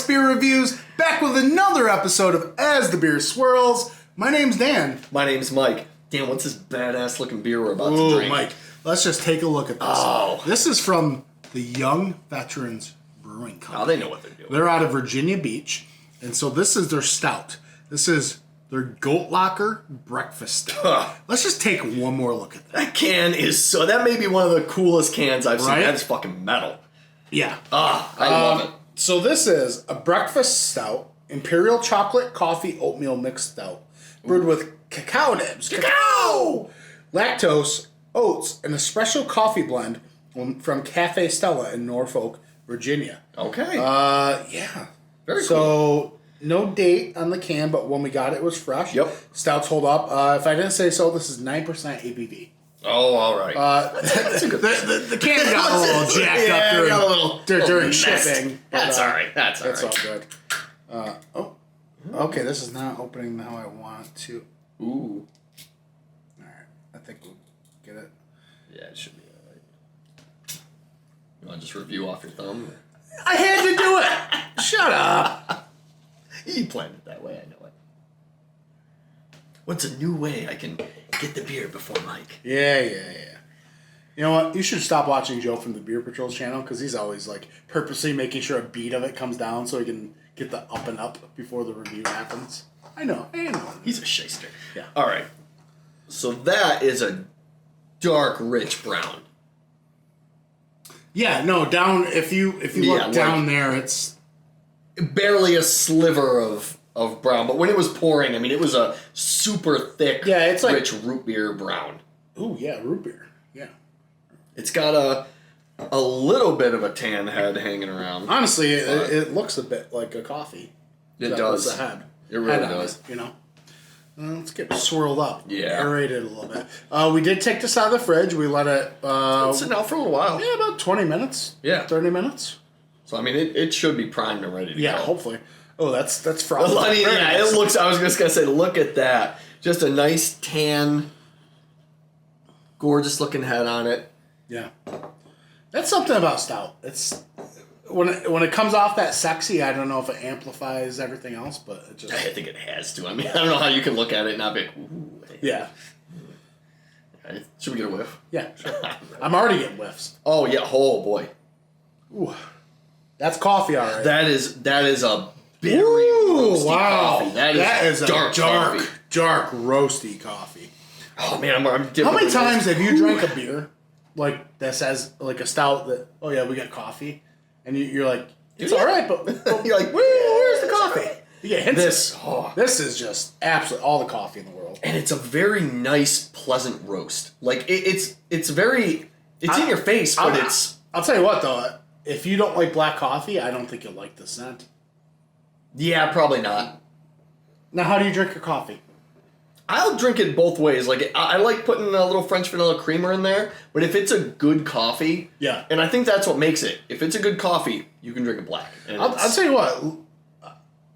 Beer Reviews, back with another episode of As the Beer Swirls. My name's Dan. My name's Mike. Dan, what's this badass looking beer we're about to drink? Mike, let's just take a look at this. Oh. This is from the Young Veterans Brewing Company. Oh, they know what they're doing. They're out of Virginia Beach, and so this is their stout. This is their Goat Locker Breakfast Stout. Let's just take one more look at that. That can is so... That may be one of the coolest cans I've seen. Right? That is fucking metal. Yeah. I love it. So this is a breakfast stout, Imperial Chocolate Coffee Oatmeal Mixed Stout, brewed with cacao nibs, cacao, lactose, oats, and espresso coffee blend from Cafe Stella in Norfolk, Virginia. Okay. Yeah. Very cool. So no date on the can, but when we got it, it was fresh. Yep. Stouts hold up. If I didn't say so, this is 9% ABV. Oh, all right. That's a good the can got a little jacked up during shipping. That's all right. That's all right. That's all good. Okay, this is not opening how I want to. Ooh. All right, I think we'll get it. Yeah, it should be all right. You want to just review off your thumb? I had to do it! Shut up! You planned it that way, I know it. What's a new way I can get the beer before Mike? Yeah. You know what? You should stop watching Joe from the Beer Patrol's channel, because he's always like purposely making sure a beat of it comes down so he can get the up and up before the review happens. I know. He's a shyster. Yeah. All right. So that is a dark, rich brown. Yeah, no, down if you look down there, it's barely a sliver of brown. But when it was pouring, I mean, it was a super thick, it's like rich root beer brown. Ooh, yeah, root beer. Yeah. It's got a little bit of a tan head hanging around. Honestly, it looks a bit like a coffee. It does. The head. It really does. You know. Let's get swirled up. Yeah. Aerated a little bit. We did take this out of the fridge. We let it... it's sitting out for a little while. Yeah, about 20 minutes. Yeah. 30 minutes. So, I mean, it should be primed and ready to go. Yeah, hopefully. Oh, that's frosty. I mean, it looks... I was just going to say, look at that. Just a nice tan, gorgeous looking head on it. Yeah. That's something about stout. It's... When it comes off that sexy, I don't know if it amplifies everything else, but it just... I think it has to. I mean, I don't know how you can look at it and not be like, ooh. Yeah. Right. Should we get a whiff? Yeah, sure. I'm already getting whiffs. Oh, yeah. Oh, boy. Ooh. That's coffee, all right. That is a berry roasty coffee. That is dark, roasty coffee. Oh, man, I'm dipping. How many times have you drank a beer like that says, like a stout that, oh, yeah, we got coffee? And you're like, it's all right, but you're like, where's the coffee? You get hints. This is just absolutely all the coffee in the world. And it's a very nice, pleasant roast. Like, it's very, it's in your face, but I'll tell you what, though. If you don't like black coffee, I don't think you'll like the scent. Yeah, probably not. Now, how do you drink your coffee? I'll drink it both ways. Like, I like putting a little French vanilla creamer in there, but if it's a good coffee, yeah, and I think that's what makes it. If it's a good coffee, you can drink it black. I'll tell you what,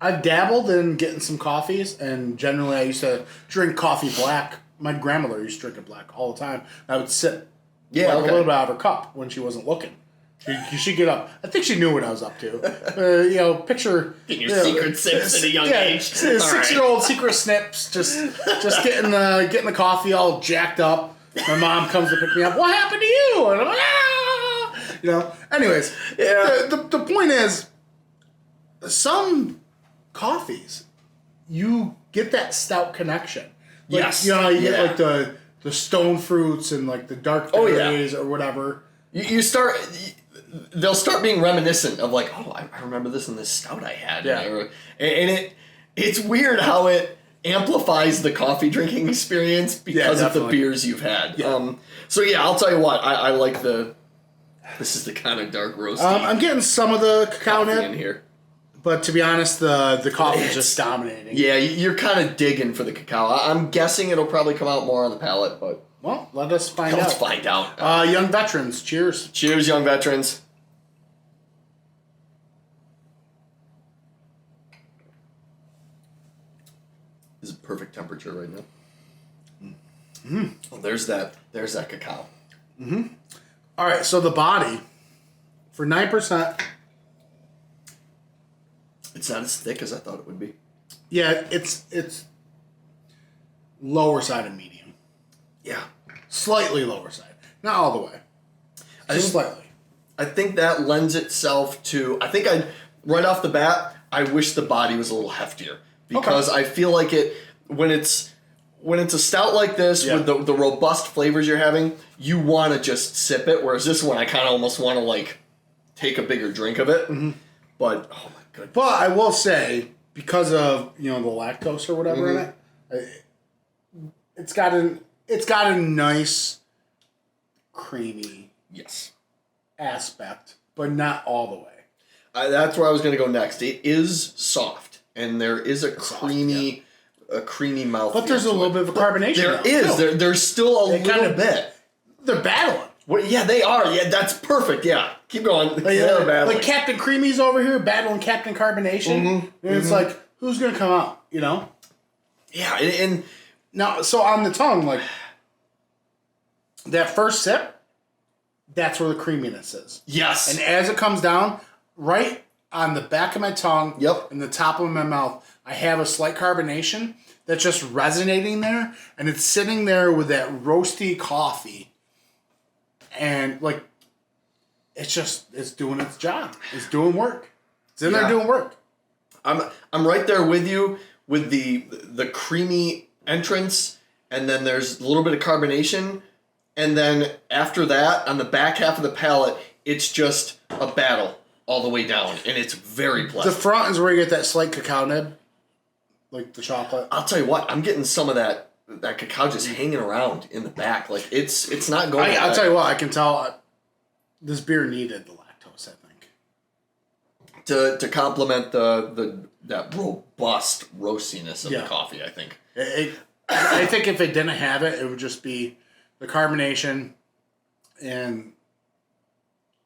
I've dabbled in getting some coffees, and generally I used to drink coffee black. My grandmother used to drink it black all the time. I would sip a little bit out of her cup when she wasn't looking. She'd get up. I think she knew what I was up to. Picture getting your secret sips at a young age. 6-year-old secret snips, just getting the coffee all jacked up. My mom comes to pick me up. What happened to you? And I'm like, Anyways, the point is, some coffees you get that stout connection. Like, yes. You get like the stone fruits and like the dark berries or whatever. You start. They'll start being reminiscent of like, oh, I remember this in this stout I had. Yeah. And it's weird how it amplifies the coffee drinking experience because of the beers you've had. Yeah. So yeah, I'll tell you what, I like this is the kind of dark roast. I'm getting some of the cacao nib in here. But to be honest, the coffee is just dominating. Yeah, you're kind of digging for the cacao. I'm guessing it'll probably come out more on the palate, but... Well, let us find out. Let's find out. Young Veterans, cheers. Cheers, Young Veterans. This is perfect temperature right now. Mm-hmm. Oh, there's that cacao. Mm-hmm. All right, so the body, for 9%, It's not as thick as I thought it would be. Yeah, it's lower side of medium. Yeah. Slightly lower side. Not all the way. Just slightly. I think that lends itself to... right off the bat, I wish the body was a little heftier. Because I feel like when it's a stout like this with the robust flavors you're having, you want to just sip it. Whereas this one, I kind of almost want to like take a bigger drink of it. Mm-hmm. But oh my goodness! But I will say, because of the lactose or whatever in it, it's got a nice creamy aspect, but not all the way. That's where I was going to go next. It is soft, and there is a creamy mouth. But there's a little bit of a carbonation. There is. There's still a little bit. They're battling. Well, yeah, they are. Yeah, that's perfect. Yeah, keep going. They're battling. Like Captain Creamy's over here battling Captain Carbonation, and it's like, who's gonna come out? Yeah, and now, so on the tongue, like that first sip, that's where the creaminess is. Yes. And as it comes down, right on the back of my tongue, and the top of my mouth, I have a slight carbonation that's just resonating there, and it's sitting there with that roasty coffee. And like, it's doing its job. It's doing work. It's in there doing work. I'm right there with you with the creamy entrance, and then there's a little bit of carbonation, and then after that, on the back half of the palate, it's just a battle all the way down, and it's very pleasant. The front is where you get that slight cacao nib, like the chocolate. I'll tell you what, I'm getting some of that cacao just hanging around in the back. Like, it's not going I'll tell you what, I can tell this beer needed the lactose, I think. To complement that robust roastiness of the coffee, I think. I think if it didn't have it, it would just be the carbonation and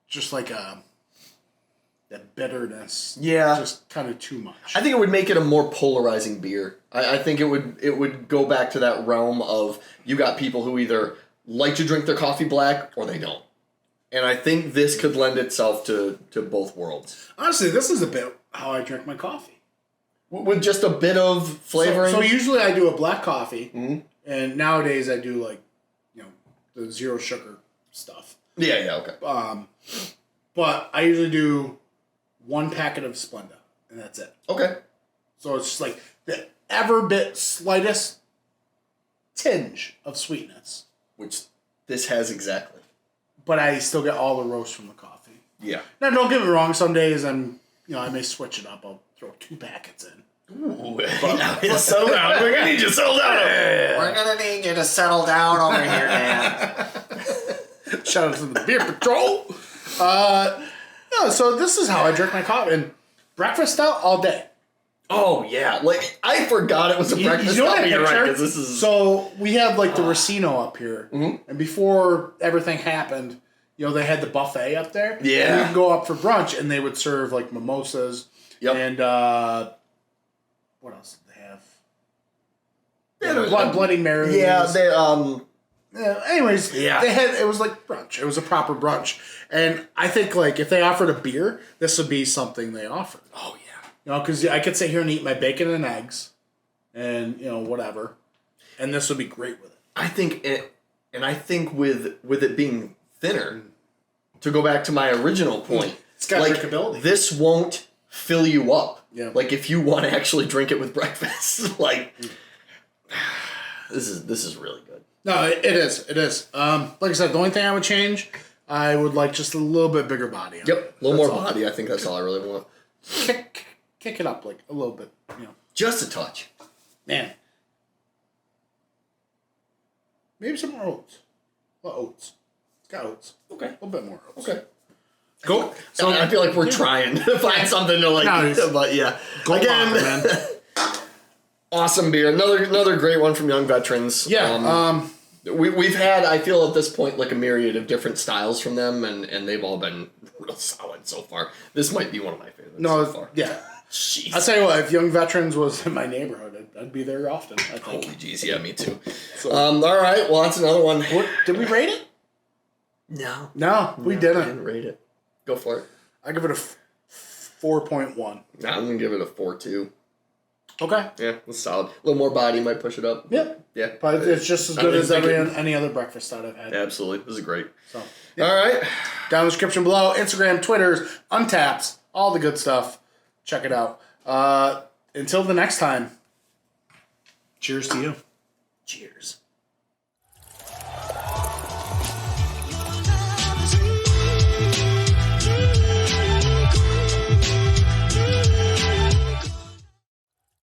just like that bitterness. Yeah. Just kind of too much. I think it would make it a more polarizing beer. I think it would go back to that realm of you got people who either like to drink their coffee black or they don't. And I think this could lend itself to both worlds. Honestly, this is a bit how I drink my coffee. With just a bit of flavoring? So usually I do a black coffee, and nowadays I do like, the zero sugar stuff. Yeah, okay. But I usually do one packet of Splenda, and that's it. Okay. So it's just like the ever bit slightest tinge of sweetness. Which this has exactly. But I still get all the roast from the coffee. Yeah. Now, don't get me wrong. Some days I may switch it up. I'll throw 2 packets in. Ooh, settle down. We're gonna need you to settle down. We're gonna need you to settle down over here, man. Shout out to the Beer Patrol. So this is how I drink my coffee. And breakfast stout all day. Oh, yeah. Like, I forgot it was a breakfast stout. You're right, 'cause this is... So we have, like, the Racino up here. Mm-hmm. And before everything happened, they had the buffet up there. Yeah. And you'd go up for brunch, and they would serve, like, mimosas. Yep. And, what else did they have? Bloody Marys. Yeah, they, anyways, it was like brunch. It was a proper brunch. And I think, like, if they offered a beer, this would be something they offered. Oh, yeah. Because I could sit here and eat my bacon and eggs and, whatever. And this would be great with it. I think with it being thinner, to go back to my original point, it's got drinkability. This won't fill you up. Yeah. Like, if you want to actually drink it with breakfast, like, this is really good. No, it is. It is. Like I said, the only thing I would change, I would like just a little bit bigger body. Yep, a little more body. I think that's all I really want. Kick it up like a little bit, Just a touch. Man. Maybe some more oats. What oats? It's got oats. Okay. A little bit more oats. Okay. Go. So I feel like we're trying to find something to like. No, but yeah. Goat Locker, man. Awesome beer. Another great one from Young Veterans. Yeah. We've had, I feel at this point, like a myriad of different styles from them, and they've all been real solid so far. This might be one of my favorites so far. Yeah. Jeez. I'll tell you what, if Young Veterans was in my neighborhood, I'd be there often, I think. Holy jeez, yeah, me too. So, all right, well, that's another one. Did we rate it? No. No, we didn't. We didn't rate it. Go for it. I give it a 4.1. Nah, I'm gonna give it a 4.2. Okay. Yeah, it's solid. A little more body might push it up. Yeah. Yeah. But it's just as good as any other breakfast stout I've had. Absolutely. This is great. So, all right. Down in the description below, Instagram, Twitters, Untappd, all the good stuff. Check it out. Until the next time, cheers to you. Cheers.